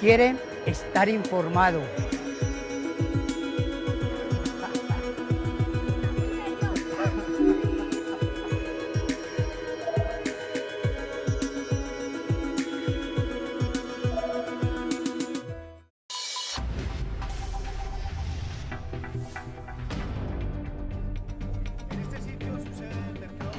quiere estar informado. En este sitio sucede el mercado.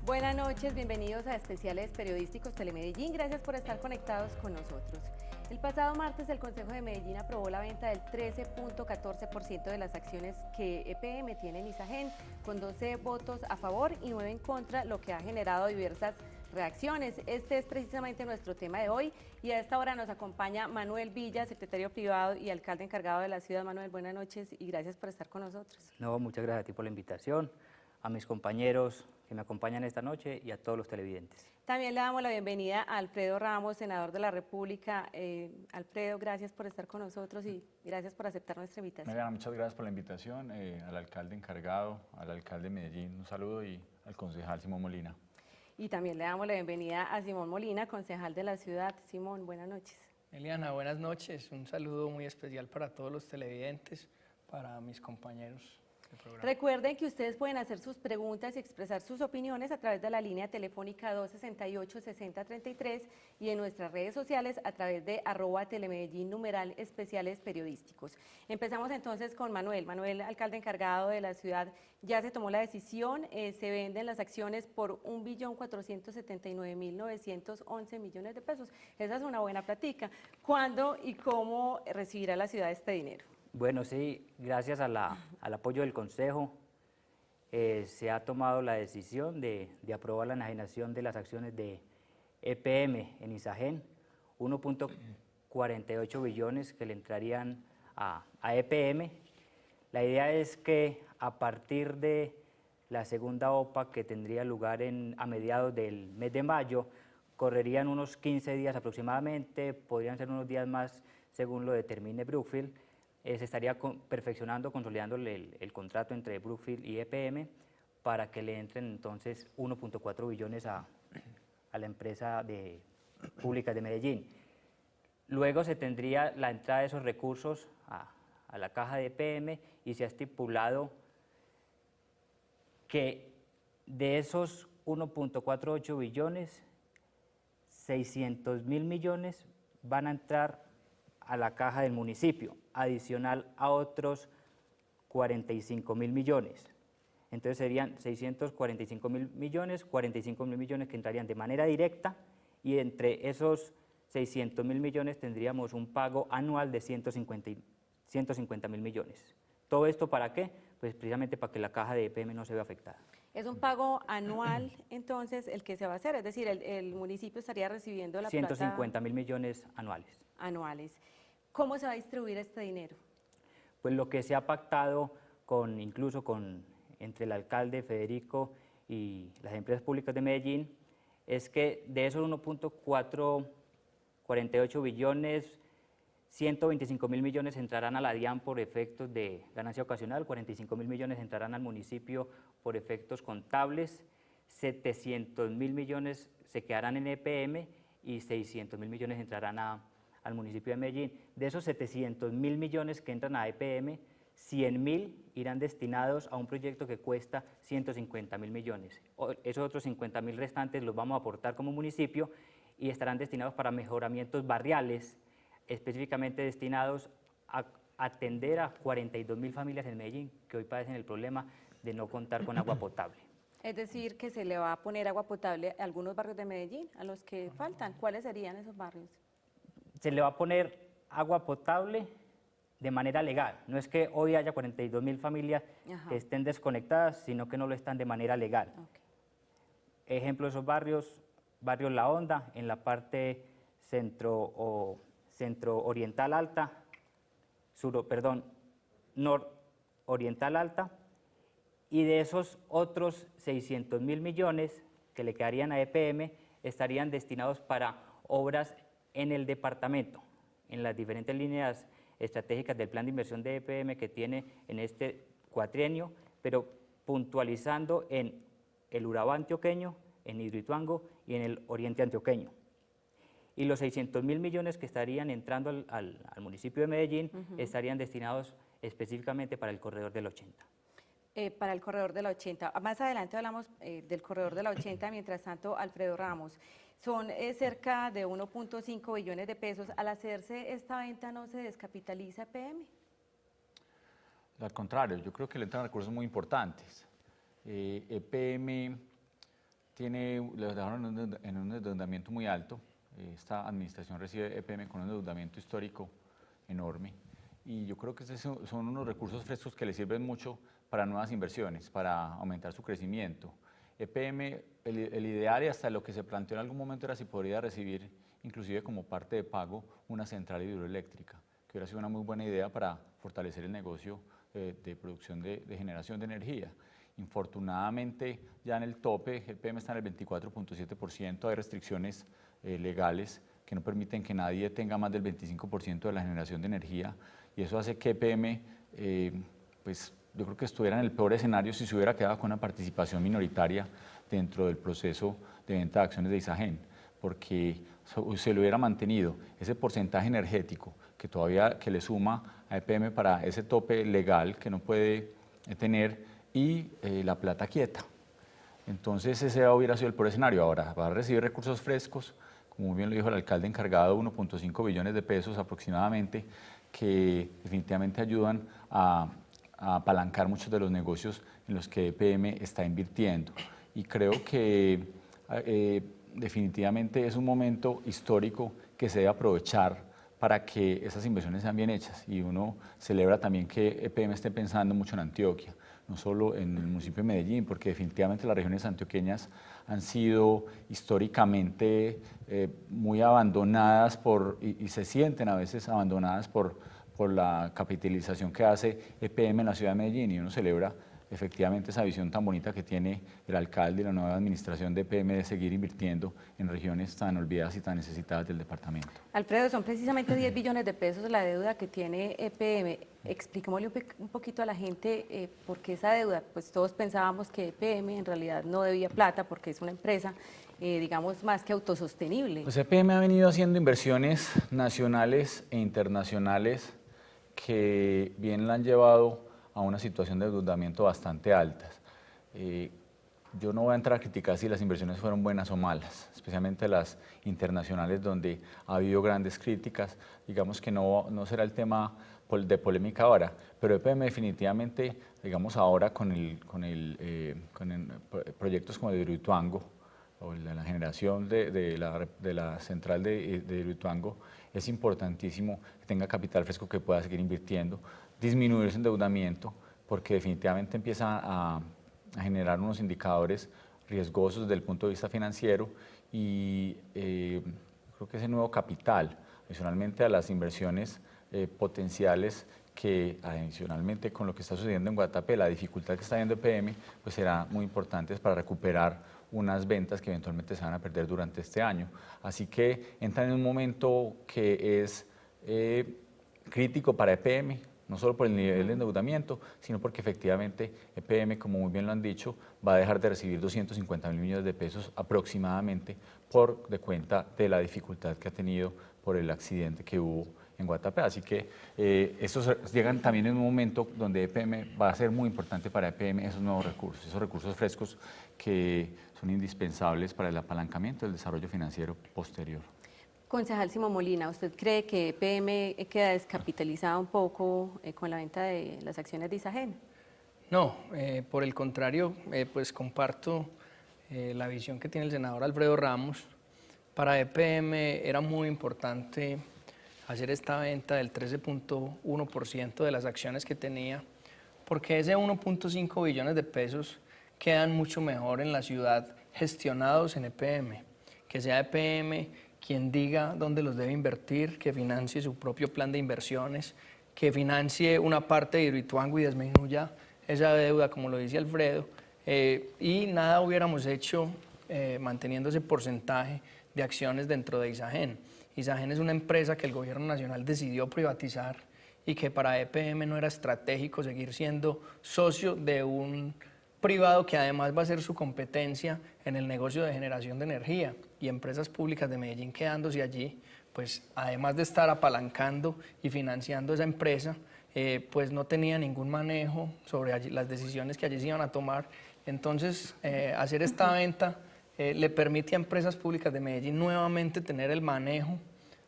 Buenas noches, bienvenidos a Especiales Periodísticos Telemedellín. Gracias por estar conectados con nosotros. El pasado martes el Consejo de Medellín aprobó la venta del 13.14% de las acciones que EPM tiene en Isagen, con 12 votos a favor y 9 en contra, lo que ha generado diversas reacciones. Este es precisamente nuestro tema de hoy y a esta hora nos acompaña Manuel Villa, secretario privado y alcalde encargado de la ciudad. Manuel, buenas noches y gracias por estar con nosotros. No, muchas gracias a ti por la invitación, a mis compañeros que me acompañan esta noche y a todos los televidentes. También le damos la bienvenida a Alfredo Ramos, senador de la República. Alfredo, gracias por estar con nosotros y gracias por aceptar nuestra invitación. Mariana, muchas gracias por la invitación, al alcalde encargado, al alcalde de Medellín, un saludo, y al concejal Simón Molina. Y también le damos la bienvenida a Simón Molina, concejal de la ciudad. Simón, buenas noches. Eliana, buenas noches. Un saludo muy especial para todos los televidentes, para mis compañeros del programa. Recuerden que ustedes pueden hacer sus preguntas y expresar sus opiniones a través de la línea telefónica 268-6033 y en nuestras redes sociales a través de @telemedellín /especiales periodísticos. Empezamos entonces con Manuel. Manuel, alcalde encargado de la ciudad, ya se tomó la decisión, se venden las acciones por 1.479.911 millones de pesos. Esa es una buena plática. ¿Cuándo y cómo recibirá la ciudad este dinero? Bueno, sí, gracias al apoyo del Consejo se ha tomado la decisión de aprobar la enajenación de las acciones de EPM en Isagen, 1.48 billones que le entrarían a EPM. La idea es que a partir de la segunda OPA que tendría lugar a mediados del mes de mayo, correrían unos 15 días aproximadamente, podrían ser unos días más según lo determine Brookfield. Se estaría perfeccionando, consolidando el contrato entre Brookfield y EPM para que le entren entonces 1.4 billones a la empresa pública de Medellín. Luego se tendría la entrada de esos recursos a la caja de EPM y se ha estipulado que de esos 1.48 billones, 600.000 millones van a entrar a la caja del municipio, adicional a otros 45.000 millones. Entonces serían 645.000 millones, 45.000 millones que entrarían de manera directa y entre esos 600.000 millones tendríamos un pago anual de 150.000 millones. ¿Todo esto para qué? Pues precisamente para que la caja de EPM no se vea afectada. Es un pago anual, entonces, el que se va a hacer, es decir, el municipio estaría recibiendo la plata… 150.000 millones anuales. Anuales. ¿Cómo se va a distribuir este dinero? Pues lo que se ha pactado incluso entre el alcalde Federico y las empresas públicas de Medellín es que de esos 1.448 billones, 125.000 millones entrarán a la DIAN por efectos de ganancia ocasional, 45.000 millones entrarán al municipio por efectos contables, 700.000 millones se quedarán en EPM y 600.000 millones entrarán al municipio de Medellín. De esos 700.000 millones que entran a EPM, 100.000 irán destinados a un proyecto que cuesta 150.000 millones. Esos otros 50.000 restantes los vamos a aportar como municipio y estarán destinados para mejoramientos barriales, específicamente destinados a atender a 42.000 familias en Medellín que hoy padecen el problema de no contar con agua potable. Es decir, que se le va a poner agua potable a algunos barrios de Medellín, a los que faltan. ¿Cuáles serían esos barrios? Se le va a poner agua potable de manera legal. No es que hoy haya 42.000 familias que estén desconectadas, sino que no lo están de manera legal. Okay. Ejemplo de esos barrios, barrio La Honda, en la parte centro-oriental alta, nororiental alta, y de esos otros 600.000 millones que le quedarían a EPM estarían destinados para obras en el departamento, en las diferentes líneas estratégicas del plan de inversión de EPM que tiene en este cuatrienio, pero puntualizando en el Urabá antioqueño, en Hidroituango y en el oriente antioqueño. Y los 600.000 millones que estarían entrando al municipio de Medellín estarían destinados específicamente para el corredor del 80. Para el corredor de la 80. Más adelante hablamos del corredor de la 80, mientras tanto, Alfredo Ramos, son cerca de 1.5 billones de pesos. Al hacerse esta venta, ¿no se descapitaliza EPM? Al contrario, yo creo que le entran recursos muy importantes. EPM le dejaron en un endeudamiento muy alto. Esta administración recibe EPM con un endeudamiento histórico enorme. Y yo creo que estos son unos recursos frescos que le sirven mucho para nuevas inversiones, para aumentar su crecimiento. EPM, el ideal y hasta lo que se planteó en algún momento era si podría recibir, inclusive como parte de pago, una central hidroeléctrica, que hubiera sido una muy buena idea para fortalecer el negocio de producción de generación de energía. Infortunadamente, ya en el tope, EPM está en el 24.7%, hay restricciones legales que no permiten que nadie tenga más del 25% de la generación de energía, y eso hace que EPM, pues yo creo que estuviera en el peor escenario si se hubiera quedado con una participación minoritaria dentro del proceso de venta de acciones de Isagen, porque se le hubiera mantenido ese porcentaje energético que le suma a EPM para ese tope legal que no puede tener y la plata quieta. Entonces ese hubiera sido el peor escenario. Ahora va a recibir recursos frescos, como bien lo dijo el alcalde encargado, 1.5 billones de pesos aproximadamente, que definitivamente ayudan a apalancar muchos de los negocios en los que EPM está invirtiendo. Y creo que definitivamente es un momento histórico que se debe aprovechar para que esas inversiones sean bien hechas. Y uno celebra también que EPM esté pensando mucho en Antioquia, no solo en el municipio de Medellín, porque definitivamente las regiones antioqueñas han sido históricamente muy abandonadas y se sienten a veces abandonadas por la capitalización que hace EPM en la ciudad de Medellín, y uno celebra efectivamente esa visión tan bonita que tiene el alcalde y la nueva administración de EPM de seguir invirtiendo en regiones tan olvidadas y tan necesitadas del departamento. Alfredo, son precisamente 10 billones de pesos la deuda que tiene EPM. Expliquémosle un poquito a la gente por qué esa deuda. Pues todos pensábamos que EPM en realidad no debía plata porque es una empresa, digamos, más que autosostenible. Pues EPM ha venido haciendo inversiones nacionales e internacionales que bien la han llevado a una situación de endeudamiento bastante altas. Yo no voy a entrar a criticar si las inversiones fueron buenas o malas, especialmente las internacionales donde ha habido grandes críticas. Digamos que no será el tema de polémica ahora, pero EPM definitivamente, digamos ahora con proyectos como el de Hidroituango, o la generación de la central de Hidroituango, es importantísimo que tenga capital fresco que pueda seguir invirtiendo, disminuir ese endeudamiento, porque definitivamente empieza a generar unos indicadores riesgosos desde el punto de vista financiero, y creo que ese nuevo capital, adicionalmente a las inversiones potenciales que adicionalmente con lo que está sucediendo en Guatapé, la dificultad que está viendo EPM, pues será muy importante para recuperar unas ventas que eventualmente se van a perder durante este año. Así que entran en un momento que es crítico para EPM, no solo por el nivel de endeudamiento, sino porque efectivamente EPM, como muy bien lo han dicho, va a dejar de recibir 250.000 millones de pesos aproximadamente de cuenta de la dificultad que ha tenido por el accidente que hubo en Guatapé. Así que estos llegan también en un momento donde EPM va a ser muy importante para EPM esos recursos frescos que son indispensables para el apalancamiento del desarrollo financiero posterior. Concejal Simón Molina, ¿usted cree que EPM queda descapitalizada un poco con la venta de las acciones de Isagen? No, por el contrario, pues comparto la visión que tiene el senador Alfredo Ramos. Para EPM era muy importante hacer esta venta del 13.1% de las acciones que tenía, porque ese 1.5 billones de pesos quedan mucho mejor en la ciudad gestionados en EPM, que sea EPM quien diga dónde los debe invertir, que financie su propio plan de inversiones, que financie una parte de Hidroituango y disminuya esa deuda, como lo dice Alfredo, y nada hubiéramos hecho manteniendo ese porcentaje de acciones dentro de Isagen. Isagen es una empresa que el gobierno nacional decidió privatizar y que para EPM no era estratégico seguir siendo socio de un privado que además va a ser su competencia en el negocio de generación de energía, y Empresas Públicas de Medellín quedándose allí, pues además de estar apalancando y financiando esa empresa, pues no tenía ningún manejo sobre las decisiones que allí se iban a tomar. Entonces, hacer esta venta le permite a Empresas Públicas de Medellín nuevamente tener el manejo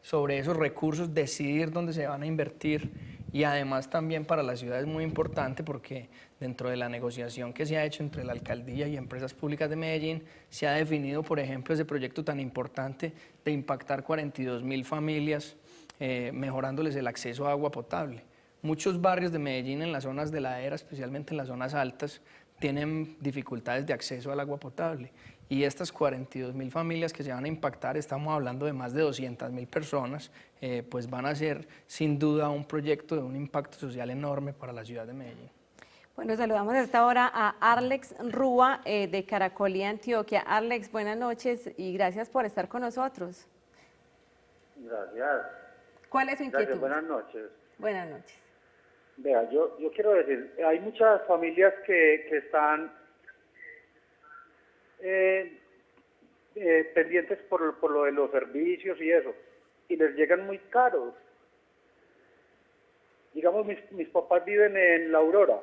sobre esos recursos, decidir dónde se van a invertir, y además también para la ciudad es muy importante porque dentro de la negociación que se ha hecho entre la alcaldía y Empresas Públicas de Medellín se ha definido, por ejemplo, ese proyecto tan importante de impactar 42.000 familias mejorándoles el acceso a agua potable. Muchos barrios de Medellín en las zonas de ladera, especialmente en las zonas altas, tienen dificultades de acceso al agua potable, y estas 42.000 familias que se van a impactar, estamos hablando de más de 200.000 personas, pues van a ser sin duda un proyecto de un impacto social enorme para la ciudad de Medellín. Bueno, saludamos a esta hora a Arlex Rúa de Caracolí, Antioquia. Arlex, buenas noches y gracias por estar con nosotros. Gracias. ¿Cuál es su inquietud? Gracias, buenas noches. Buenas noches. Vea, yo quiero decir, hay muchas familias que están pendientes por lo de los servicios y eso, y les llegan muy caros. Digamos, mis papás viven en La Aurora.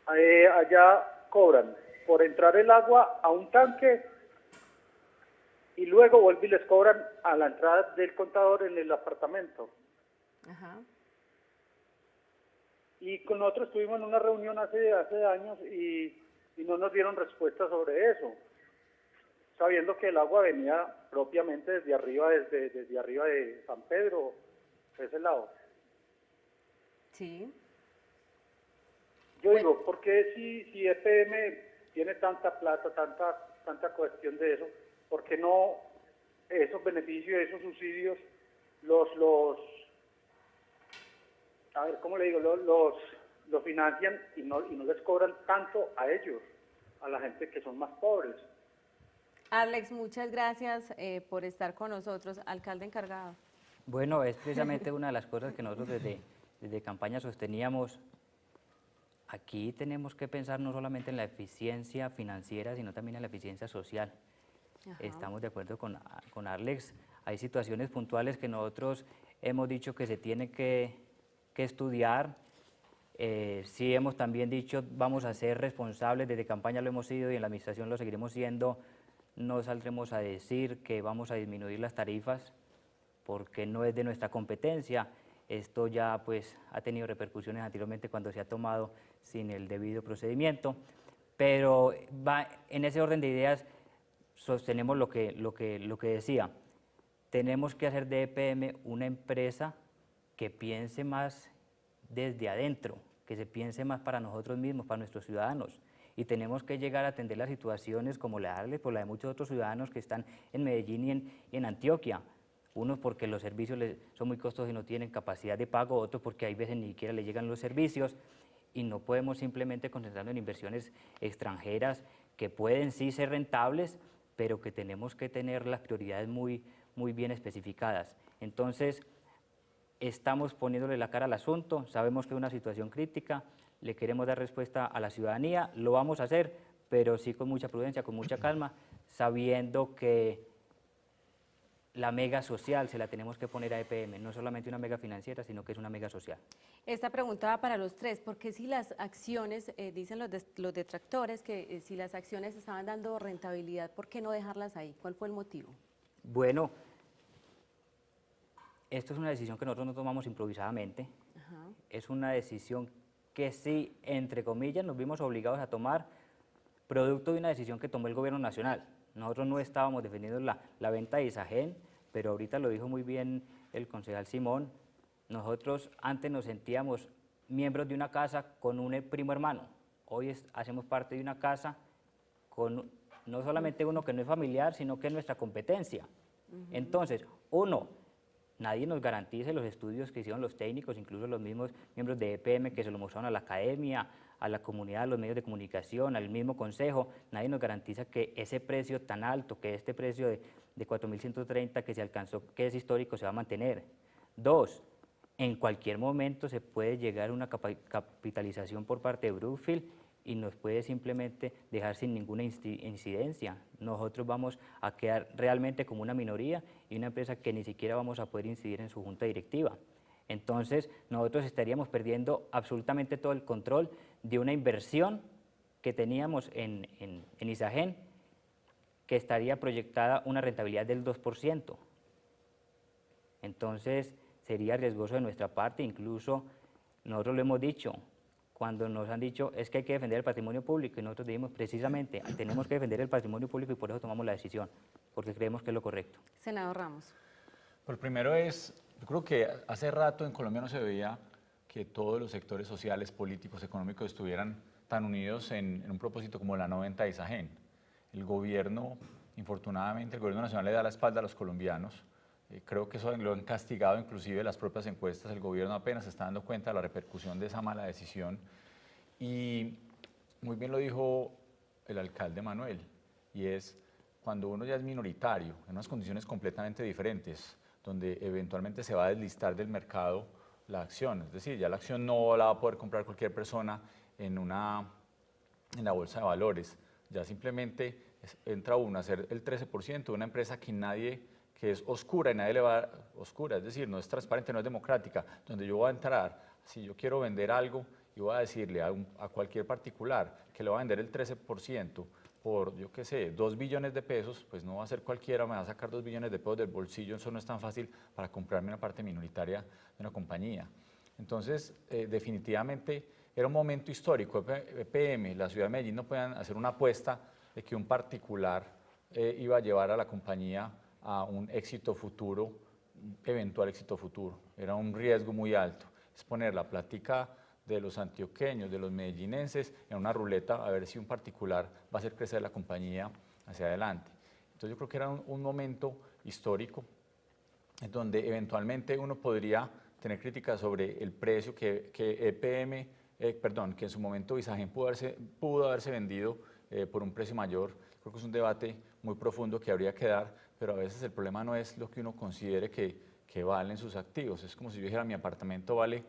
Allá cobran por entrar el agua a un tanque y luego vuelven y les cobran a la entrada del contador en el apartamento. Ajá. Y con nosotros tuvimos una reunión hace años y no nos dieron respuesta sobre eso, sabiendo que el agua venía propiamente desde arriba de San Pedro, de ese lado. Sí. Yo digo, ¿por qué si EPM tiene tanta plata, tanta cuestión de eso, por qué no esos beneficios, esos subsidios, a ver, ¿cómo le digo? Los financian y no les cobran tanto a ellos, a la gente que son más pobres? Alex, muchas gracias por estar con nosotros. Alcalde encargado. Bueno, es precisamente una de las cosas que nosotros desde campaña sosteníamos. Aquí tenemos que pensar no solamente en la eficiencia financiera, sino también en la eficiencia social. Ajá. Estamos de acuerdo con Arlex. Hay situaciones puntuales que nosotros hemos dicho que se tiene que estudiar. Sí hemos también dicho, vamos a ser responsables, desde campaña lo hemos sido y en la administración lo seguiremos siendo. No saldremos a decir que vamos a disminuir las tarifas porque no es de nuestra competencia. Esto ya pues ha tenido repercusiones anteriormente cuando se ha tomado sin el debido procedimiento, pero en ese orden de ideas sostenemos lo que decía. Tenemos que hacer de EPM una empresa que piense más desde adentro, que se piense más para nosotros mismos, para nuestros ciudadanos, y tenemos que llegar a atender las situaciones como la de Arlex, por la de muchos otros ciudadanos que están en Medellín y en Antioquia. Unos porque los servicios son muy costosos y no tienen capacidad de pago, otros porque hay veces ni siquiera les llegan los servicios, y no podemos simplemente concentrarnos en inversiones extranjeras que pueden sí ser rentables, pero que tenemos que tener las prioridades muy bien especificadas. Entonces, estamos poniéndole la cara al asunto, sabemos que es una situación crítica, le queremos dar respuesta a la ciudadanía, lo vamos a hacer, pero sí con mucha prudencia, con mucha calma, sabiendo que la mega social se la tenemos que poner a EPM, no solamente una mega financiera, sino que es una mega social. Esta pregunta va para los tres, porque si las acciones, dicen los detractores, que si las acciones estaban dando rentabilidad, ¿por qué no dejarlas ahí? ¿Cuál fue el motivo? Bueno, esto es una decisión que nosotros no tomamos improvisadamente. Ajá. Es una decisión que sí, entre comillas, nos vimos obligados a tomar producto de una decisión que tomó el gobierno nacional. Nosotros no estábamos defendiendo la venta de Isagen, pero ahorita lo dijo muy bien el concejal Simón. Nosotros antes nos sentíamos miembros de una casa con un primo hermano. Hoy hacemos parte de una casa con no solamente uno que no es familiar, sino que es nuestra competencia. Entonces, uno, Nadie nos garantiza, los estudios que hicieron los técnicos, incluso los mismos miembros de EPM que se lo mostraron a la academia, a la comunidad, a los medios de comunicación, al mismo consejo, nadie nos garantiza que ese precio tan alto, que este precio de 4.130 que se alcanzó, que es histórico, se va a mantener. Dos, en cualquier momento se puede llegar a una capitalización por parte de Brookfield y nos puede simplemente dejar sin ninguna incidencia. Nosotros vamos a quedar realmente como una minoría y una empresa que ni siquiera vamos a poder incidir en su junta directiva. Entonces, nosotros estaríamos perdiendo absolutamente todo el control de una inversión que teníamos en Isagen, que estaría proyectada una rentabilidad del 2%. Entonces, sería riesgoso de nuestra parte, incluso nosotros lo hemos dicho, cuando nos han dicho es que hay que defender el patrimonio público, y nosotros dijimos precisamente, tenemos que defender el patrimonio público y por eso tomamos la decisión, porque creemos que es lo correcto. Senador Ramos. Pues primero es, yo creo que hace rato en Colombia no se veía que todos los sectores sociales, políticos, económicos estuvieran tan unidos en un propósito como la no venta de Isagen. El gobierno, infortunadamente, el gobierno nacional le da la espalda a los colombianos. Creo que eso lo han castigado inclusive las propias encuestas. El gobierno apenas se está dando cuenta de la repercusión de esa mala decisión. Y muy bien lo dijo el alcalde Manuel, y es cuando uno ya es minoritario, en unas condiciones completamente diferentes, donde eventualmente se va a deslistar del mercado la acción, es decir, ya la acción no la va a poder comprar cualquier persona en la bolsa de valores, ya simplemente entra uno a hacer el 13% de una empresa que es oscura y nadie le va a dar oscura, es decir, no es transparente, no es democrática, donde yo voy a entrar, si yo quiero vender algo y voy a decirle a cualquier particular que le va a vender el 13% por, yo qué sé, 2 billones de pesos, pues no va a ser cualquiera, me va a sacar 2 billones de pesos del bolsillo, eso no es tan fácil para comprarme una parte minoritaria de una compañía. Entonces, definitivamente era un momento histórico. EPM, la ciudad de Medellín no podían hacer una apuesta de que un particular iba a llevar a la compañía a un éxito futuro, un eventual éxito futuro. Era un riesgo muy alto. Es poner la plática de los antioqueños, de los medellinenses, en una ruleta a ver si un particular va a hacer crecer la compañía hacia adelante. Entonces yo creo que era un momento histórico en donde eventualmente uno podría tener críticas sobre el precio que en su momento Isagen pudo haberse vendido por un precio mayor. Creo que es un debate muy profundo que habría que dar, pero a veces el problema no es lo que uno considere que valen sus activos. Es como si yo dijera, mi apartamento vale,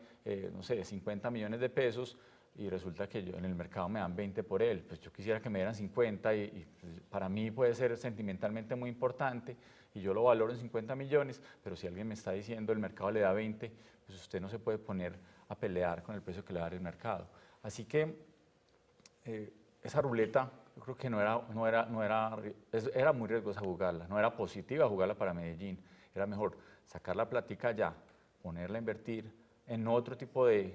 no sé, 50 millones de pesos y resulta que en el mercado me dan 20 por él. Pues yo quisiera que me dieran 50 y para mí puede ser sentimentalmente muy importante y yo lo valoro en 50 millones, pero si alguien me está diciendo el mercado le da 20, pues usted no se puede poner a pelear con el precio que le da el mercado. Así que esa ruleta yo creo que era muy riesgosa jugarla, no era positiva jugarla para Medellín, era mejor sacar la plática ya, ponerla a invertir en otro tipo de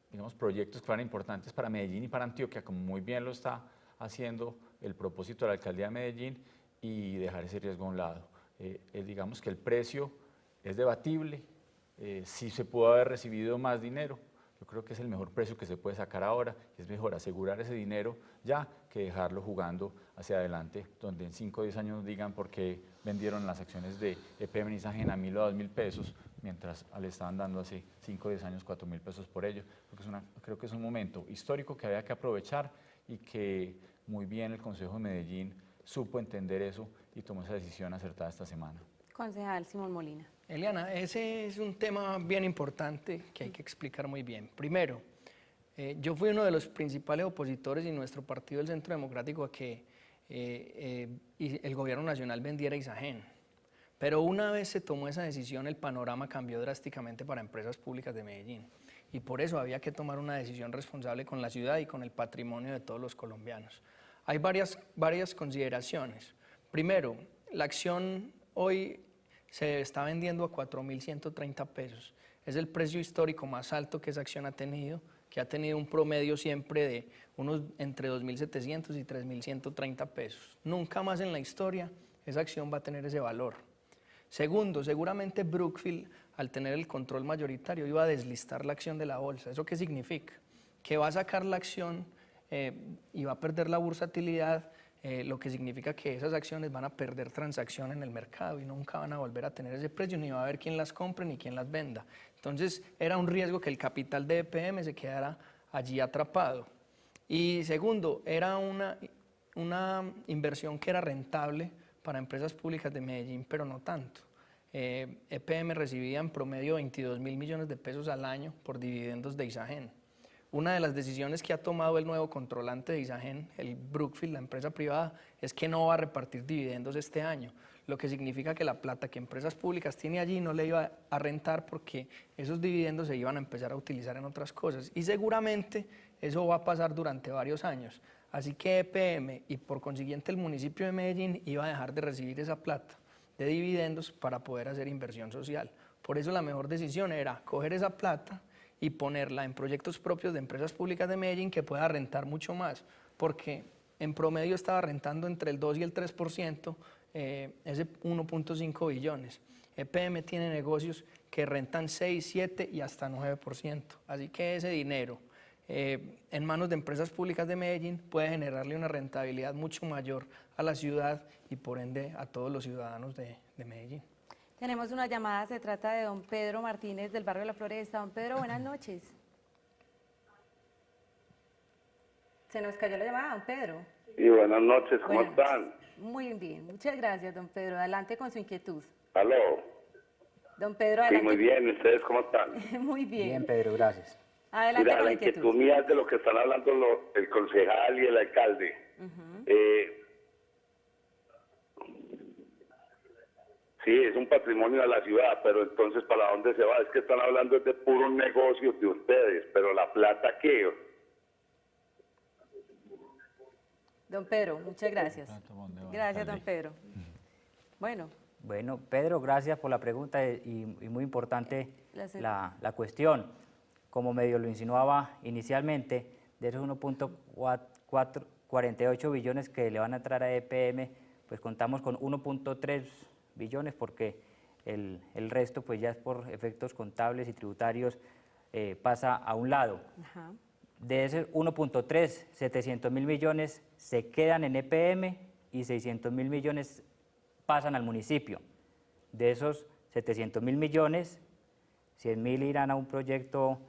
digamos, proyectos que fueran importantes para Medellín y para Antioquia, como muy bien lo está haciendo el propósito de la alcaldía de Medellín, y dejar ese riesgo a un lado. Digamos que el precio es debatible, si se pudo haber recibido más dinero, yo creo que es el mejor precio que se puede sacar ahora, es mejor asegurar ese dinero ya que dejarlo jugando hacia adelante, donde en 5 o 10 años digan por qué vendieron las acciones de EPM y Isagen a 1.000 o a 2.000 pesos, mientras le estaban dando hace 5 o 10 años 4.000 pesos por ello. Creo que es un momento histórico que había que aprovechar y que muy bien el Consejo de Medellín supo entender eso y tomó esa decisión acertada esta semana. Concejal Simón Molina. Eliana, ese es un tema bien importante que hay que explicar muy bien. Primero, yo fui uno de los principales opositores y nuestro partido, el Centro Democrático, a que el gobierno nacional vendiera Isagen. Pero una vez se tomó esa decisión, el panorama cambió drásticamente para empresas públicas de Medellín. Y por eso había que tomar una decisión responsable con la ciudad y con el patrimonio de todos los colombianos. Hay varias consideraciones. Primero, la acción hoy se está vendiendo a 4.130 pesos. Es el precio histórico más alto que esa acción ha tenido, que ha tenido un promedio siempre de unos entre 2.700 y 3.130 pesos. Nunca más en la historia esa acción va a tener ese valor. Segundo, seguramente Brookfield, al tener el control mayoritario, iba a deslistar la acción de la bolsa. ¿Eso qué significa? Que va a sacar la acción y va a perder la bursatilidad lo que significa que esas acciones van a perder transacción en el mercado y nunca van a volver a tener ese precio, ni va a haber quien las compre ni quien las venda. Entonces era un riesgo que el capital de EPM se quedara allí atrapado. Y segundo, era una inversión que era rentable para empresas públicas de Medellín, pero no tanto. EPM recibía en promedio 22.000 millones de pesos al año por dividendos de Isagen. Una de las decisiones que ha tomado el nuevo controlante de Isagen, el Brookfield, la empresa privada, es que no va a repartir dividendos este año, lo que significa que la plata que empresas públicas tiene allí no le iba a rentar porque esos dividendos se iban a empezar a utilizar en otras cosas y seguramente eso va a pasar durante varios años. Así que EPM y por consiguiente el municipio de Medellín iba a dejar de recibir esa plata de dividendos para poder hacer inversión social. Por eso la mejor decisión era coger esa plata y ponerla en proyectos propios de empresas públicas de Medellín que pueda rentar mucho más, porque en promedio estaba rentando entre el 2 y el 3%, ese 1.5 billones. EPM tiene negocios que rentan 6, 7 y hasta 9%, así que ese dinero en manos de empresas públicas de Medellín puede generarle una rentabilidad mucho mayor a la ciudad y por ende a todos los ciudadanos de Medellín. Tenemos una llamada, se trata de don Pedro Martínez del barrio La Floresta. Don Pedro, buenas noches. Se nos cayó la llamada, don Pedro. Y buenas noches, ¿cómo Buenas están? noches. Muy bien, muchas gracias, don Pedro. Adelante con su inquietud. ¿Aló? Don Pedro, Sí, adelante. muy bien, ¿ustedes cómo están? Muy bien. Bien, Pedro, gracias. Adelante Mira, con la la inquietud inquietud. mía es de lo que están hablando el concejal y el alcalde. Sí, es un patrimonio de la ciudad, pero entonces ¿para dónde se va? Es que están hablando de puros negocios de ustedes, pero ¿la plata qué? Don Pedro, muchas gracias. Gracias, don Alcalde. Pedro. Bueno, Bueno, Pedro, gracias por la pregunta y muy importante la cuestión. Como medio lo insinuaba inicialmente, de esos 1.48 billones que le van a entrar a EPM, pues contamos con 1.3 billones porque el resto pues ya es por efectos contables y tributarios pasa a un lado. ajá. De ese 1.3, 700.000 millones se quedan en EPM y 600.000 millones pasan al municipio. De esos 700.000 millones, 100.000 irán a un proyecto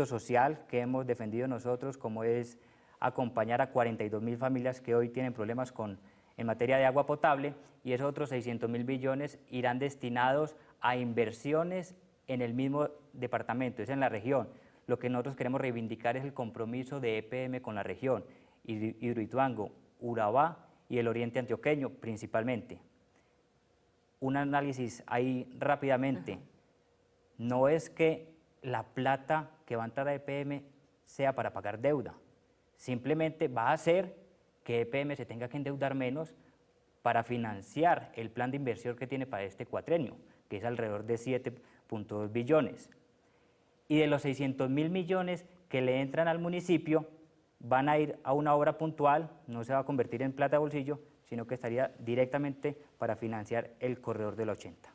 social que hemos defendido nosotros, como es acompañar a 42.000 familias que hoy tienen problemas en materia de agua potable, y esos otros 600.000 millones irán destinados a inversiones en el mismo departamento, es en la región. Lo que nosotros queremos reivindicar es el compromiso de EPM con la región, Hidroituango, Urabá y el oriente antioqueño principalmente. Un análisis ahí rápidamente. No es que la plata que va a entrar a EPM sea para pagar deuda, simplemente va a hacer que EPM se tenga que endeudar menos para financiar el plan de inversión que tiene para este cuatrenio, que es alrededor de 7.2 billones. Y de los 600.000 millones que le entran al municipio, van a ir a una obra puntual, no se va a convertir en plata de bolsillo, sino que estaría directamente para financiar el corredor del 80.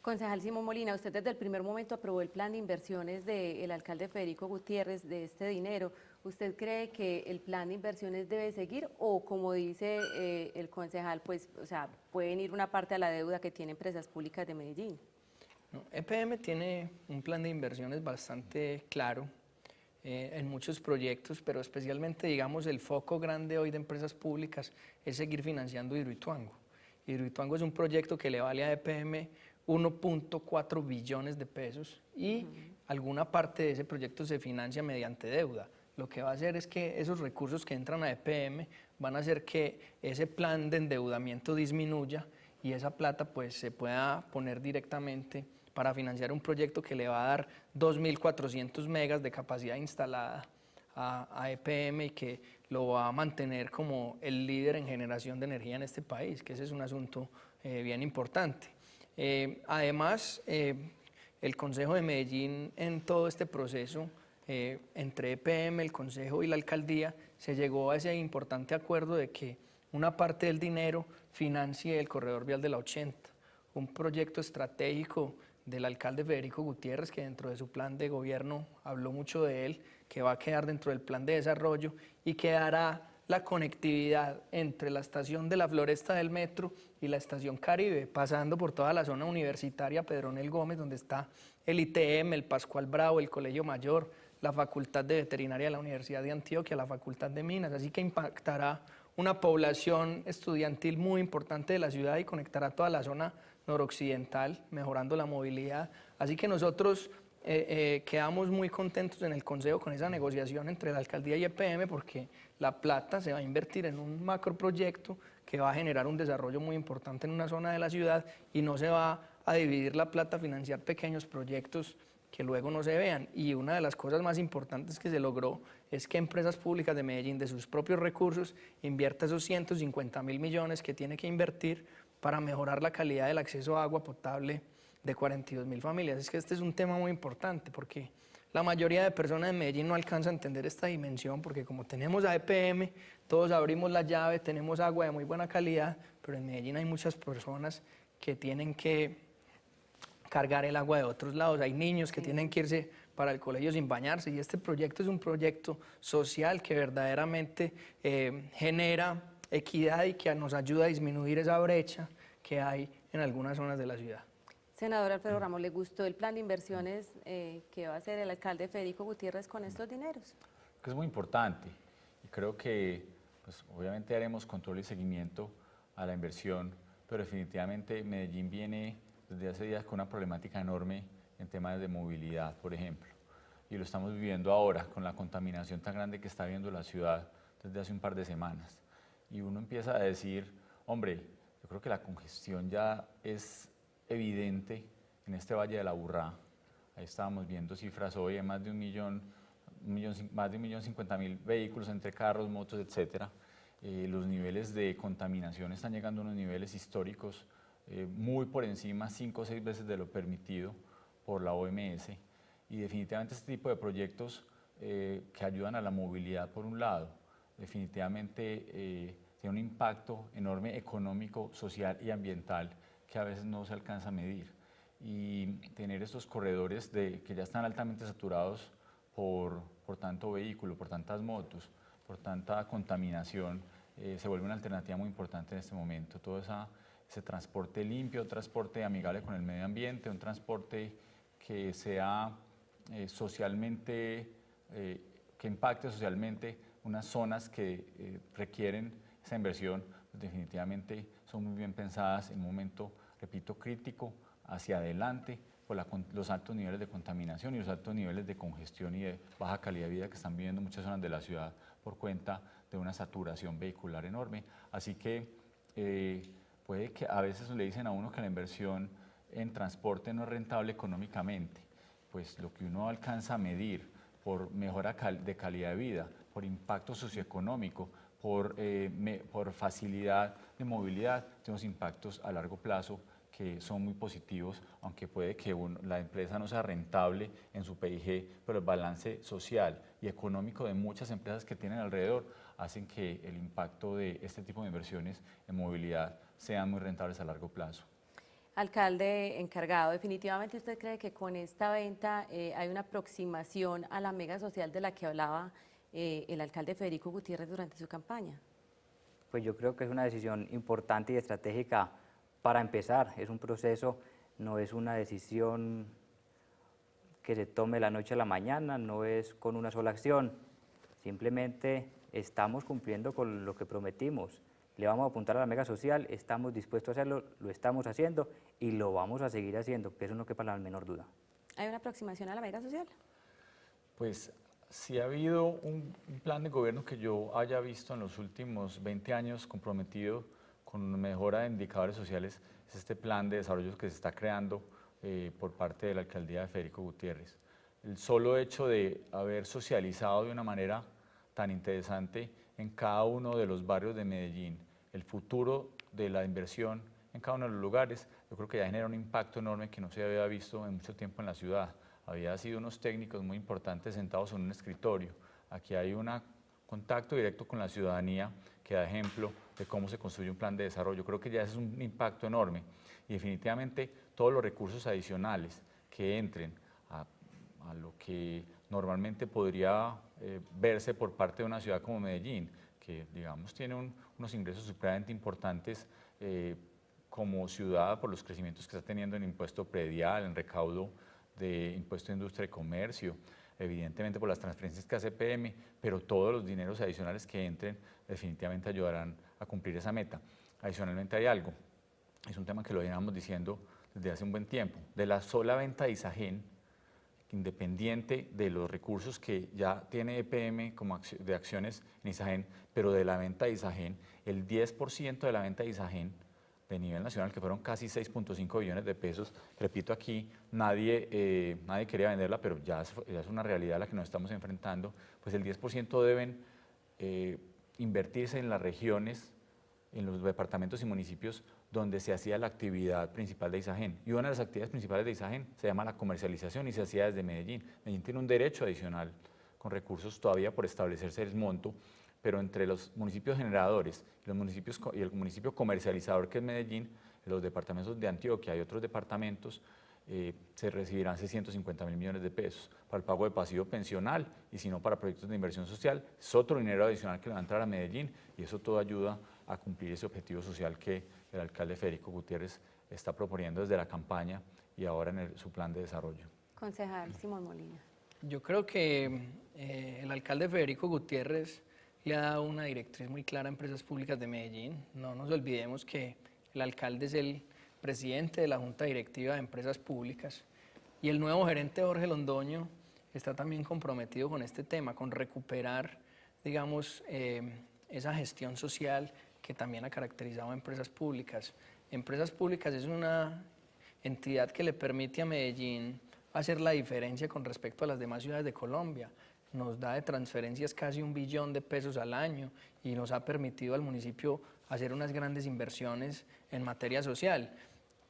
Concejal Simón Molina, usted desde el primer momento aprobó el plan de inversiones del alcalde Federico Gutiérrez de este dinero. ¿Usted cree que el plan de inversiones debe seguir o, como dice el concejal, pues, o sea, pueden ir una parte a la deuda que tiene Empresas Públicas de Medellín? No, EPM tiene un plan de inversiones bastante claro en muchos proyectos, pero especialmente, digamos, el foco grande hoy de empresas públicas es seguir financiando Hidroituango. Hidroituango es un proyecto que le vale a EPM 1.4 billones de pesos y alguna parte de ese proyecto se financia mediante deuda. Lo que va a hacer es que esos recursos que entran a EPM van a hacer que ese plan de endeudamiento disminuya y esa plata pues se pueda poner directamente para financiar un proyecto que le va a dar 2.400 megas de capacidad instalada a EPM y que lo va a mantener como el líder en generación de energía en este país, que ese es un asunto bien importante. Además, el Consejo de Medellín en todo este proceso, entre EPM, el Consejo y la Alcaldía, se llegó a ese importante acuerdo de que una parte del dinero financie el corredor vial de la 80, un proyecto estratégico del alcalde Federico Gutiérrez, que dentro de su plan de gobierno habló mucho de él, que va a quedar dentro del plan de desarrollo y que dará la conectividad entre la estación de la Floresta del metro y la estación Caribe, pasando por toda la zona universitaria Pedronel Gómez, donde está el ITM, el Pascual Bravo, el Colegio Mayor, la Facultad de Veterinaria de la Universidad de Antioquia, la Facultad de Minas, así que impactará una población estudiantil muy importante de la ciudad y conectará toda la zona noroccidental, mejorando la movilidad. Así que nosotros quedamos muy contentos en el Consejo con esa negociación entre la Alcaldía y EPM, porque la plata se va a invertir en un macroproyecto que va a generar un desarrollo muy importante en una zona de la ciudad y no se va a dividir la plata a financiar pequeños proyectos que luego no se vean. Y una de las cosas más importantes que se logró es que Empresas Públicas de Medellín, de sus propios recursos, invierta esos 150.000 millones que tiene que invertir para mejorar la calidad del acceso a agua potable de 42.000 familias. Es que este es un tema muy importante porque la mayoría de personas en Medellín no alcanza a entender esta dimensión, porque como tenemos a EPM, todos abrimos la llave, tenemos agua de muy buena calidad, pero en Medellín hay muchas personas que tienen que cargar el agua de otros lados. Hay niños que tienen que irse para el colegio sin bañarse, y este proyecto es un proyecto social que verdaderamente genera equidad y que nos ayuda a disminuir esa brecha que hay en algunas zonas de la ciudad. Senador Alfredo Ramos, ¿le gustó el plan de inversiones que va a hacer el alcalde Federico Gutiérrez con estos dineros? Que es muy importante y creo que pues, obviamente haremos control y seguimiento a la inversión, pero definitivamente Medellín viene desde hace días con una problemática enorme en temas de movilidad, por ejemplo, y lo estamos viviendo ahora con la contaminación tan grande que está viendo la ciudad desde hace un par de semanas. Y uno empieza a decir, hombre, yo creo que la congestión ya es evidente en este Valle de la Aburrá. Ahí estábamos viendo cifras hoy de más de 1.050.000 vehículos entre carros, motos, etcétera. Los niveles de contaminación están llegando a unos niveles históricos muy por encima, 5 o 6 veces de lo permitido por la OMS. Y definitivamente este tipo de proyectos que ayudan a la movilidad por un lado, definitivamente tiene un impacto enorme económico, social y ambiental que a veces no se alcanza a medir. Y tener estos corredores que ya están altamente saturados por tanto vehículo, por tantas motos, por tanta contaminación, se vuelve una alternativa muy importante en este momento. Todo ese transporte limpio, transporte amigable con el medio ambiente, un transporte que sea socialmente, que impacte socialmente unas zonas que requieren esa inversión, pues definitivamente son muy bien pensadas en un momento, repito, crítico hacia adelante por los altos niveles de contaminación y los altos niveles de congestión y de baja calidad de vida que están viviendo muchas zonas de la ciudad por cuenta de una saturación vehicular enorme. Así que puede que a veces le dicen a uno que la inversión en transporte no es rentable económicamente, pues lo que uno alcanza a medir por mejora de calidad de vida, por impacto socioeconómico, por facilidad de movilidad, tenemos impactos a largo plazo que son muy positivos, aunque puede que la empresa no sea rentable en su PIG, pero el balance social y económico de muchas empresas que tienen alrededor hacen que el impacto de este tipo de inversiones en movilidad sean muy rentables a largo plazo. Alcalde encargado, ¿definitivamente usted cree que con esta venta hay una aproximación a la mega social de la que hablaba el alcalde Federico Gutiérrez durante su campaña? Pues yo creo que es una decisión importante y estratégica para empezar. Es un proceso, no es una decisión que se tome de la noche a la mañana, no es con una sola acción, simplemente estamos cumpliendo con lo que prometimos. Le vamos a apuntar a la mega social, estamos dispuestos a hacerlo, lo estamos haciendo y lo vamos a seguir haciendo, que eso no quepa la menor duda. ¿Hay una aproximación a la mega social? Pues si ha habido un plan de gobierno que yo haya visto en los últimos 20 años comprometido con mejora de indicadores sociales, es este plan de desarrollo que se está creando por parte de la alcaldía de Federico Gutiérrez. El solo hecho de haber socializado de una manera tan interesante en cada uno de los barrios de Medellín el futuro de la inversión en cada uno de los lugares, yo creo que ya genera un impacto enorme que no se había visto en mucho tiempo en la ciudad. Había sido unos técnicos muy importantes sentados en un escritorio. Aquí hay un contacto directo con la ciudadanía que da ejemplo de cómo se construye un plan de desarrollo. Creo que ya es un impacto enorme y definitivamente todos los recursos adicionales que entren a lo que normalmente podría verse por parte de una ciudad como Medellín, que digamos tiene unos ingresos supremamente importantes como ciudad por los crecimientos que está teniendo en impuesto predial, en recaudo de impuesto de industria y comercio, evidentemente por las transferencias que hace EPM, pero todos los dineros adicionales que entren definitivamente ayudarán a cumplir esa meta. Adicionalmente hay algo, es un tema que lo veníamos diciendo desde hace un buen tiempo, de la sola venta de Isagen, independiente de los recursos que ya tiene EPM como de acciones en Isagen, pero de la venta de Isagen, el 10% de la venta de Isagen de nivel nacional, que fueron casi 6.5 billones de pesos, repito aquí, nadie quería venderla, pero ya es una realidad a la que nos estamos enfrentando, pues el 10% deben invertirse en las regiones, en los departamentos y municipios donde se hacía la actividad principal de Isagen. Y una de las actividades principales de Isagen se llama la comercialización y se hacía desde Medellín. Medellín tiene un derecho adicional con recursos todavía por establecerse el monto, pero entre los municipios generadores y el municipio comercializador que es Medellín, los departamentos de Antioquia y otros departamentos, se recibirán 650.000 millones de pesos para el pago de pasivo pensional y si no para proyectos de inversión social. Es otro dinero adicional que le va a entrar a Medellín y eso todo ayuda a cumplir ese objetivo social que el alcalde Federico Gutiérrez está proponiendo desde la campaña y ahora en su plan de desarrollo. Concejal Simón Molina. Yo creo que el alcalde Federico Gutiérrez le ha dado una directriz muy clara a Empresas Públicas de Medellín. No nos olvidemos que el alcalde es el presidente de la Junta Directiva de Empresas Públicas y el nuevo gerente Jorge Londoño está también comprometido con este tema, con recuperar, digamos, esa gestión social que también ha caracterizado a Empresas Públicas. Empresas Públicas es una entidad que le permite a Medellín hacer la diferencia con respecto a las demás ciudades de Colombia. Nos da de transferencias casi 1 billón de pesos al año y nos ha permitido al municipio hacer unas grandes inversiones en materia social.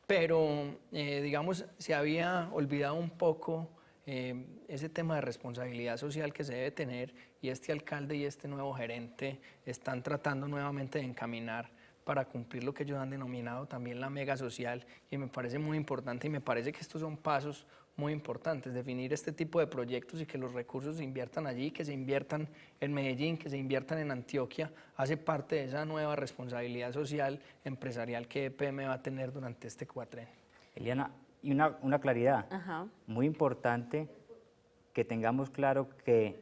Pero, digamos, se había olvidado un poco ese tema de responsabilidad social que se debe tener y este alcalde y este nuevo gerente están tratando nuevamente de encaminar para cumplir lo que ellos han denominado también la mega social y me parece muy importante y me parece que estos son pasos muy importantes, definir este tipo de proyectos y que los recursos se inviertan allí, que se inviertan en Medellín, que se inviertan en Antioquia, hace parte de esa nueva responsabilidad social empresarial que EPM va a tener durante este cuatrenio. Eliana, y una claridad Ajá. muy importante, que tengamos claro que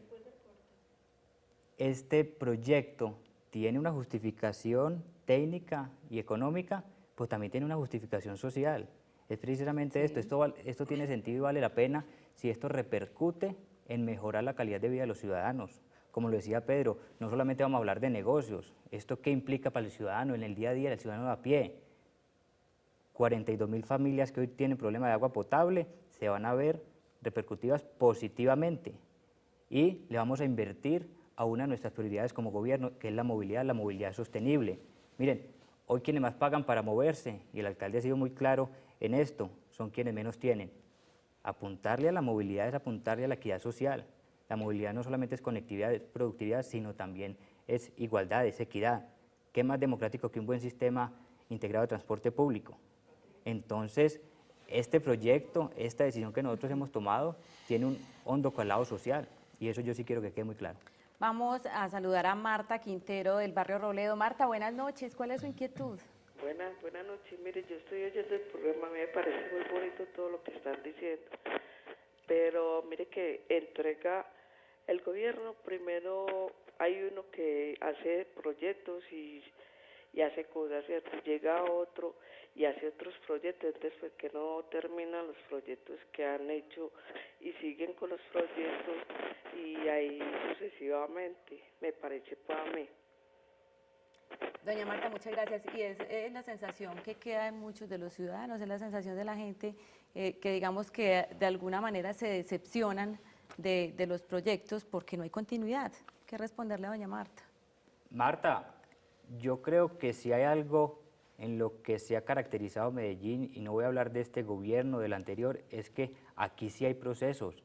este proyecto tiene una justificación técnica y económica, pues también tiene una justificación social. Es precisamente esto tiene sentido y vale la pena si esto repercute en mejorar la calidad de vida de los ciudadanos. Como lo decía Pedro, no solamente vamos a hablar de negocios, ¿esto qué implica para el ciudadano en el día a día, el ciudadano de a pie? 42.000 familias que hoy tienen problema de agua potable se van a ver repercutidas positivamente y le vamos a invertir a una de nuestras prioridades como gobierno, que es la movilidad sostenible. Miren, hoy quienes más pagan para moverse, y el alcalde ha sido muy claro en esto, son quienes menos tienen. Apuntarle a la movilidad es apuntarle a la equidad social. La movilidad no solamente es conectividad, es productividad, sino también es igualdad, es equidad. ¿Qué más democrático que un buen sistema integrado de transporte público? Entonces, este proyecto, esta decisión que nosotros hemos tomado, tiene un hondo calado social, y eso yo sí quiero que quede muy claro. Vamos a saludar a Marta Quintero del barrio Robledo. Marta, buenas noches, ¿cuál es su inquietud? Buenas noches, mire, yo estoy oyendo el programa, me parece muy bonito todo lo que están diciendo, pero mire que entrega el gobierno, primero hay uno que hace proyectos y hace cosas, ¿cierto? Llega otro y hace otros proyectos, entonces ¿por qué no terminan los proyectos que han hecho y siguen con los proyectos y ahí sucesivamente? Me parece para mí. Doña Marta, muchas gracias. Y es la sensación que queda en muchos de los ciudadanos, es la sensación de la gente que digamos que de alguna manera se decepcionan de los proyectos porque no hay continuidad. ¿Qué responderle a doña Marta? Marta, yo creo que si hay algo en lo que se ha caracterizado Medellín, y no voy a hablar de este gobierno, del anterior, es que aquí sí hay procesos.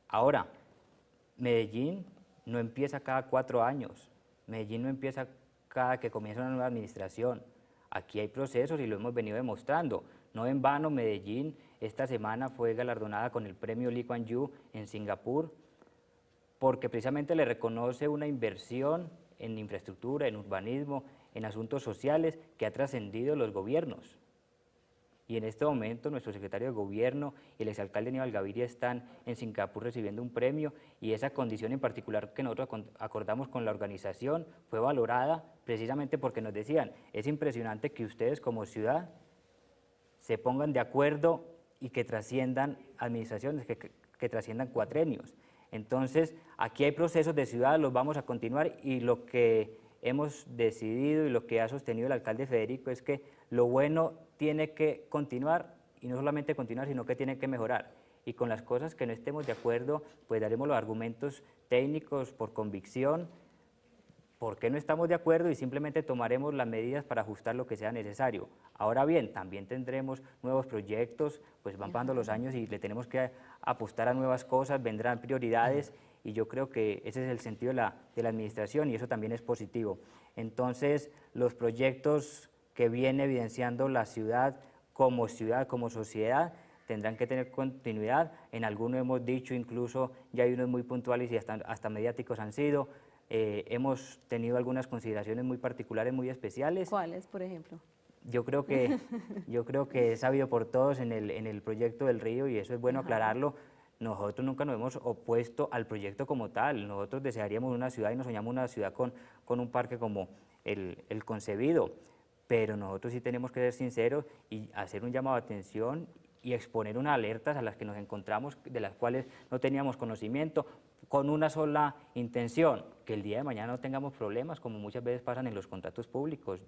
Ahora, Medellín no empieza cada 4 años, Medellín no empieza cada que comienza una nueva administración. Aquí hay procesos y lo hemos venido demostrando. No en vano, Medellín esta semana fue galardonada con el premio Lee Kuan Yew en Singapur, porque precisamente le reconoce una inversión en infraestructura, en urbanismo, en asuntos sociales, que ha trascendido los gobiernos. Y en este momento nuestro secretario de Gobierno y el exalcalde Aníbal Gaviria están en Singapur recibiendo un premio, y esa condición en particular que nosotros acordamos con la organización fue valorada precisamente porque nos decían: es impresionante que ustedes como ciudad se pongan de acuerdo y que trasciendan administraciones, que trasciendan cuatrenios. Entonces, aquí hay procesos de ciudad, los vamos a continuar, y lo que hemos decidido y lo que ha sostenido el alcalde Federico es que lo bueno tiene que continuar, y no solamente continuar, sino que tiene que mejorar. Y con las cosas que no estemos de acuerdo, pues daremos los argumentos técnicos por convicción, por qué no estamos de acuerdo, y simplemente tomaremos las medidas para ajustar lo que sea necesario. Ahora bien, también tendremos nuevos proyectos, pues van pasando los años y le tenemos que apostar a nuevas cosas, vendrán prioridades, y yo creo que ese es el sentido de la administración, y eso también es positivo. Entonces, los proyectos que viene evidenciando la ciudad, como sociedad, tendrán que tener continuidad. En algunos hemos dicho, incluso ya hay unos muy puntuales y hasta mediáticos han sido. Hemos tenido algunas consideraciones muy particulares, muy especiales. ¿Cuáles, por ejemplo? Yo creo que es sabido por todos en el proyecto del río, y eso es bueno aclararlo. Nosotros nunca nos hemos opuesto al proyecto como tal. Nosotros desearíamos una ciudad y nos soñamos una ciudad con un parque como el concebido, pero nosotros sí tenemos que ser sinceros y hacer un llamado de atención y exponer unas alertas a las que nos encontramos, de las cuales no teníamos conocimiento, con una sola intención: que el día de mañana no tengamos problemas, como muchas veces pasan en los contratos públicos.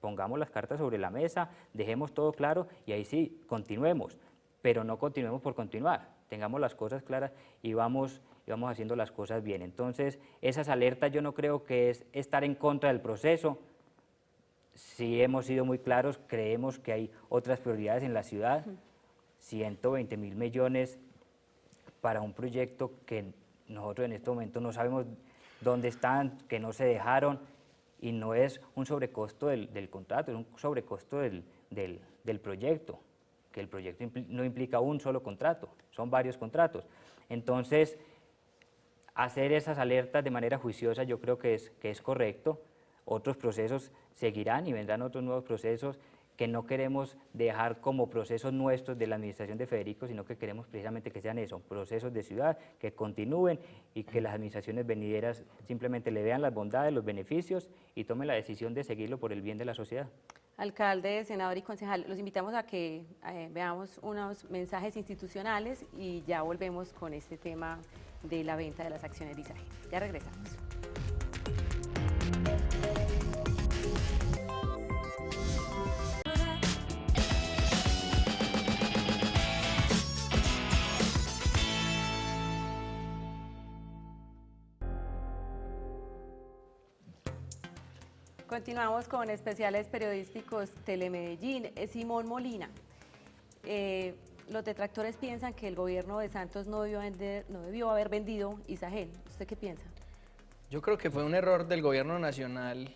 Pongamos las cartas sobre la mesa, dejemos todo claro, y ahí sí, continuemos, pero no continuemos por continuar. Tengamos las cosas claras y vamos haciendo las cosas bien. Entonces, esas alertas yo no creo que es estar en contra del proceso. Sí hemos sido muy claros, creemos que hay otras prioridades en la ciudad. 120.000 millones para un proyecto que nosotros en este momento no sabemos dónde están, que no se dejaron, y no es un sobrecosto del contrato, es un sobrecosto del proyecto, que el proyecto no implica un solo contrato, son varios contratos. Entonces, hacer esas alertas de manera juiciosa yo creo que es correcto. Otros procesos seguirán y vendrán otros nuevos procesos que no queremos dejar como procesos nuestros de la administración de Federico, sino que queremos precisamente que sean eso, procesos de ciudad, que continúen, y que las administraciones venideras simplemente le vean las bondades, los beneficios, y tomen la decisión de seguirlo por el bien de la sociedad. Alcalde, senador y concejal, los invitamos a que veamos unos mensajes institucionales y ya volvemos con este tema de la venta de las acciones de Isagen. Ya regresamos. Continuamos con especiales periodísticos Telemedellín. Simón Molina, los detractores piensan que el gobierno de Santos no debió haber vendido Isagen. ¿Usted qué piensa? Yo creo que fue un error del gobierno nacional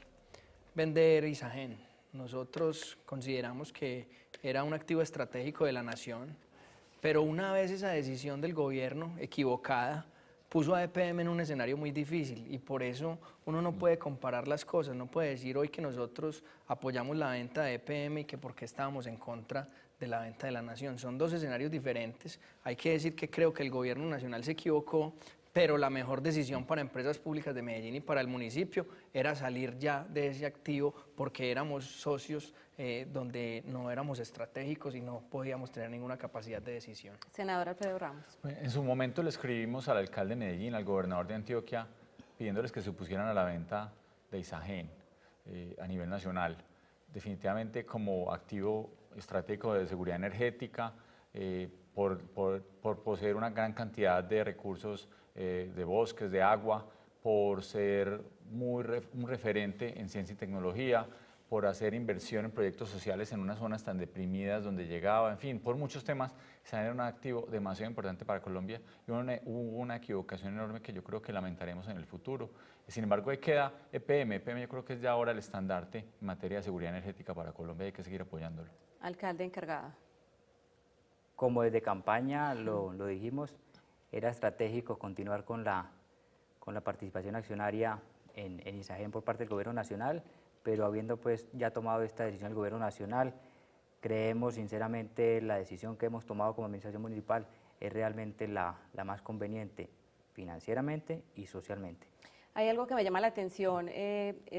vender Isagen. Nosotros consideramos que era un activo estratégico de la nación, pero una vez esa decisión del gobierno equivocada puso a EPM en un escenario muy difícil, y por eso uno no puede comparar las cosas, no puede decir hoy que nosotros apoyamos la venta de EPM y que por qué estábamos en contra de la venta de la nación. Son dos escenarios diferentes. Hay que decir que creo que el gobierno nacional se equivocó, pero la mejor decisión para empresas públicas de Medellín y para el municipio era salir ya de ese activo, porque éramos socios donde no éramos estratégicos y no podíamos tener ninguna capacidad de decisión. Senador Alfredo Ramos. En su momento le escribimos al alcalde de Medellín, al gobernador de Antioquia, pidiéndoles que se opusieran a la venta de Isagen a nivel nacional. Definitivamente, como activo estratégico de seguridad energética, por poseer una gran cantidad de recursos de bosques, de agua, por ser un referente en ciencia y tecnología, por hacer inversión en proyectos sociales en unas zonas tan deprimidas donde llegaba, en fin, por muchos temas. Isagen era un activo demasiado importante para Colombia, y hubo una equivocación enorme que yo creo que lamentaremos en el futuro. Sin embargo, ahí queda EPM. EPM yo creo que es ya ahora el estandarte en materia de seguridad energética para Colombia, y hay que seguir apoyándolo. Alcalde encargado. Como desde campaña lo dijimos, era estratégico continuar con la participación accionaria en Isagen por parte del Gobierno Nacional, pero habiendo pues ya tomado esta decisión el Gobierno Nacional, creemos sinceramente la decisión que hemos tomado como administración municipal es realmente la más conveniente financieramente y socialmente. Hay algo que me llama la atención,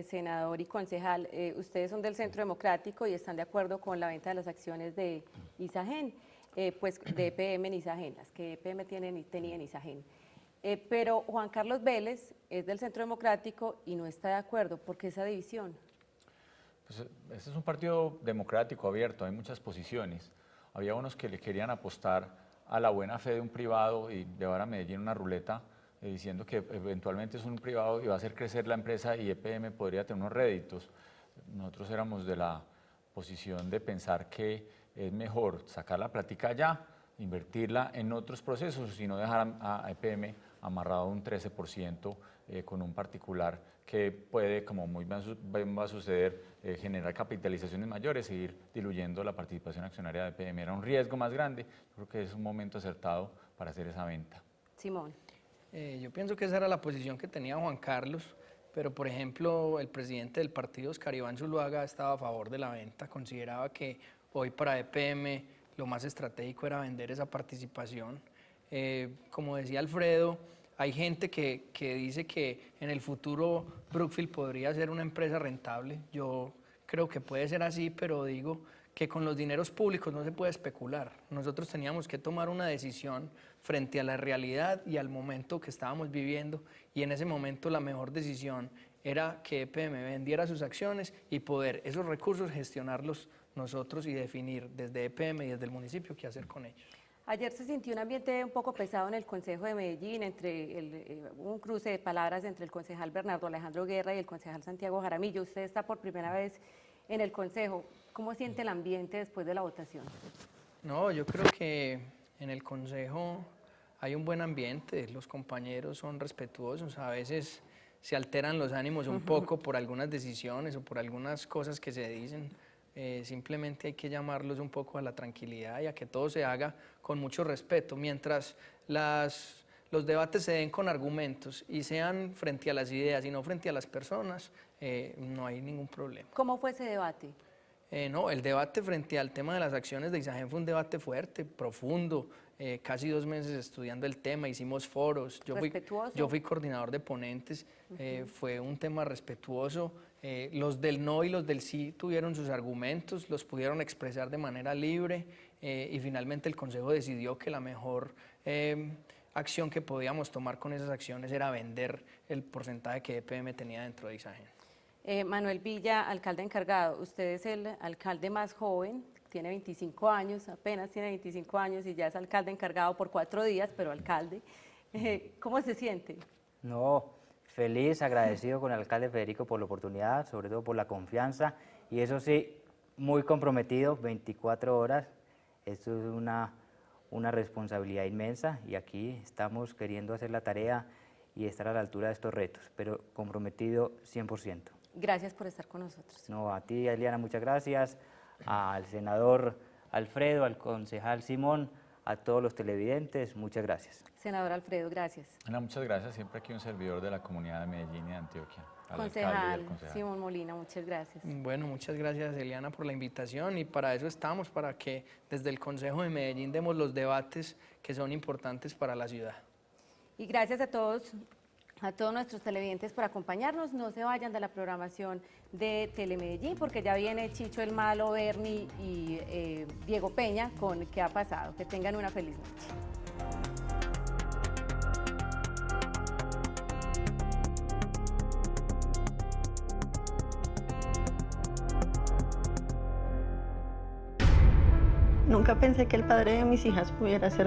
senador y concejal. Ustedes son del Centro Democrático y están de acuerdo con la venta de las acciones de Isagen, pues de EPM en Isagen, las que EPM tenía en Isagen. Pero Juan Carlos Vélez es del Centro Democrático y no está de acuerdo. ¿Por qué esa división? Pues este es un partido democrático abierto, hay muchas posiciones. Había unos que le querían apostar a la buena fe de un privado y llevar a Medellín una ruleta diciendo que eventualmente es un privado y va a hacer crecer la empresa y EPM podría tener unos réditos. Nosotros éramos de la posición de pensar que es mejor sacar la plática ya, invertirla en otros procesos y no dejar a EPM amarrado a un 13% con un particular que puede, como muy bien va a suceder, generar capitalizaciones mayores e ir diluyendo la participación accionaria de EPM. Era un riesgo más grande, creo que es un momento acertado para hacer esa venta. Simón. Yo pienso que esa era la posición que tenía Juan Carlos, pero por ejemplo el presidente del partido, Oscar Iván Zuluaga, estaba a favor de la venta, consideraba que hoy para EPM lo más estratégico era vender esa participación. Como decía Alfredo, hay gente que dice que en el futuro Brookfield podría ser una empresa rentable. Yo creo que puede ser así, pero digo que con los dineros públicos no se puede especular. Nosotros teníamos que tomar una decisión frente a la realidad y al momento que estábamos viviendo, y en ese momento la mejor decisión era que EPM vendiera sus acciones y poder esos recursos gestionarlos nosotros y definir desde EPM y desde el municipio qué hacer con ellos. Ayer se sintió un ambiente un poco pesado en el Consejo de Medellín, un cruce de palabras entre el concejal Bernardo Alejandro Guerra y el concejal Santiago Jaramillo. Usted está por primera vez en el Consejo. ¿Cómo siente el ambiente después de la votación? No, yo creo que en el Consejo hay un buen ambiente, los compañeros son respetuosos, a veces se alteran los ánimos un poco por algunas decisiones o por algunas cosas que se dicen. Simplemente hay que llamarlos un poco a la tranquilidad y a que todo se haga con mucho respeto. Mientras los debates se den con argumentos y sean frente a las ideas y no frente a las personas, no hay ningún problema. ¿Cómo fue ese debate? No, el debate frente al tema de las acciones de Isagen fue un debate fuerte, profundo, casi 2 meses estudiando el tema, hicimos foros, yo fui coordinador de ponentes, fue un tema respetuoso, los del no y los del sí tuvieron sus argumentos, los pudieron expresar de manera libre y finalmente el Consejo decidió que la mejor acción que podíamos tomar con esas acciones era vender el porcentaje que EPM tenía dentro de Isagen. Manuel Villa, alcalde encargado, usted es el alcalde más joven, tiene 25 años, apenas tiene 25 años y ya es alcalde encargado por 4 días, pero alcalde. ¿Cómo se siente? No, feliz, agradecido con el alcalde Federico por la oportunidad, sobre todo por la confianza, y eso sí, muy comprometido, 24 horas, esto es una responsabilidad inmensa y aquí estamos queriendo hacer la tarea y estar a la altura de estos retos, pero comprometido 100%. Gracias por estar con nosotros. No, a ti, Eliana, muchas gracias, al senador Alfredo, al concejal Simón, a todos los televidentes, muchas gracias. Senador Alfredo, gracias. Ana, muchas gracias, siempre aquí un servidor de la comunidad de Medellín y de Antioquia. Concejal Simón Molina, muchas gracias. Bueno, muchas gracias, Eliana, por la invitación y para eso estamos, para que desde el Consejo de Medellín demos los debates que son importantes para la ciudad. Y gracias a todos nuestros televidentes por acompañarnos. No se vayan de la programación de Telemedellín porque ya viene Chicho el Malo, Bernie y Diego Peña con ¿Qué ha pasado? Que tengan una feliz noche. Nunca pensé que el padre de mis hijas pudiera ser